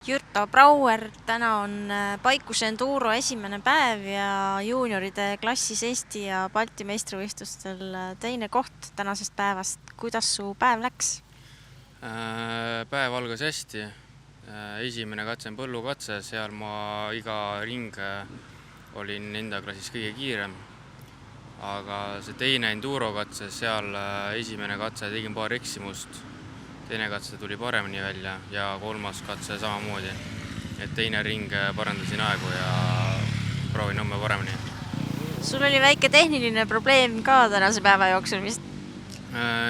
Jürto Brauer, täna on Paikuse Enduro esimene päev ja juunioride klassis Eesti ja Balti meistrivõistlustel teine koht tänasest päevast. Kuidas su päev läks? Päev algas hästi. Esimene katse on põllukatse, seal ma iga ring olin enda klassis kõige kiirem. Aga see teine enduro katse, seal esimene katse tegin paar eksimust. Teine katse tuli paremini välja ja kolmas katse samamoodi. Et teine ring parandasin aegu ja proovin homme paremini. Sul oli väike tehniline probleem ka tänase päeva jooksul vist?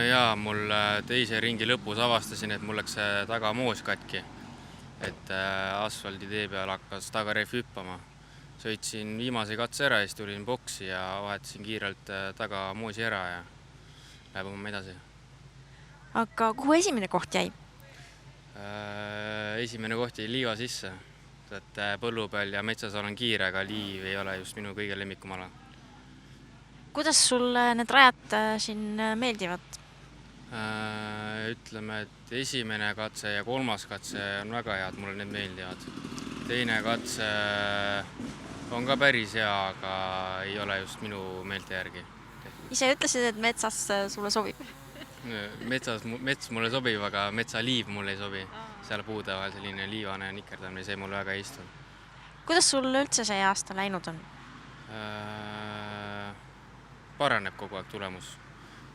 Jaa, mul teise ringi lõpus avastasin, et mul läks taga moos katki. Et asfaldi tee peal hakkas tagarehv hüppama. Sõitsin viimase katse ära ja siis tulin boksi ja vahetasin kiirelt taga moosi ära ja läheb homme edasi. Aga kuhu esimene koht jäi? Esimene koht jäi liiva sisse. Et põllu peal ja metsas olen kiire, aga liiv ei ole just minu kõige lemmikum ala. Kuidas sul need rajad siin meeldivad? Ütleme, et esimene katse ja kolmas katse on väga head, mulle need meeldivad. Teine katse on ka päris hea, aga ei ole just minu meelte järgi. Ise ütlesid, et metsas sulle sobib? Mets mulle sobib, aga metsaliiv mulle ei sobi. Seal puude vahel selline liivane nikerdamine, see mulle väga ei istu. Kuidas sul üldse see aasta läinud on? Paraneb kogu aeg tulemus.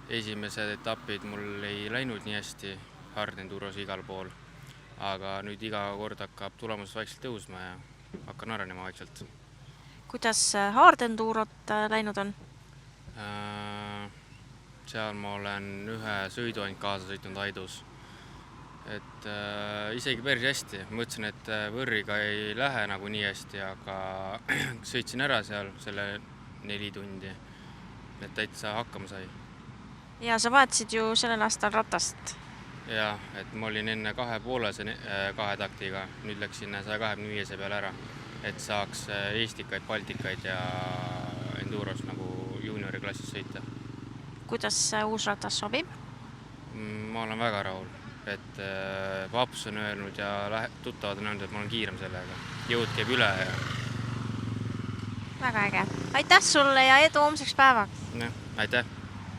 Esimesed etapid mul ei läinud nii hästi, hard enduros igal pool. Aga nüüd iga kord hakkab tulemus vaikselt tõusma ja hakkan arenema vaikselt. Kuidas hard endurot läinud on? Seal ma olen ühe sõidu ainult kaasa sõitnud Aidus. Et isegi päris hästi. Mõtlesin, et võrriga ei lähe nagu nii hästi, aga sõitsin ära seal selle 4 tundi. Et täitsa hakkama sai. Ja sa vahetasid ju sellel aastal ratast. Ja, et ma olin enne 2,5 kahe taktiga. Nüüd läksin 125 peale ära, et saaks eestikaid, baltikaid ja enduros nagu juuniori klassis sõita. Kuidas uus ratas sobib? Ma olen väga rahul, et paps on öelnud ja tuttavad on öelnud, et ma olen kiirem sellega. Jõud käib üle ja... Väga äge. Aitäh sulle ja edu homseks päevaks! Aitäh!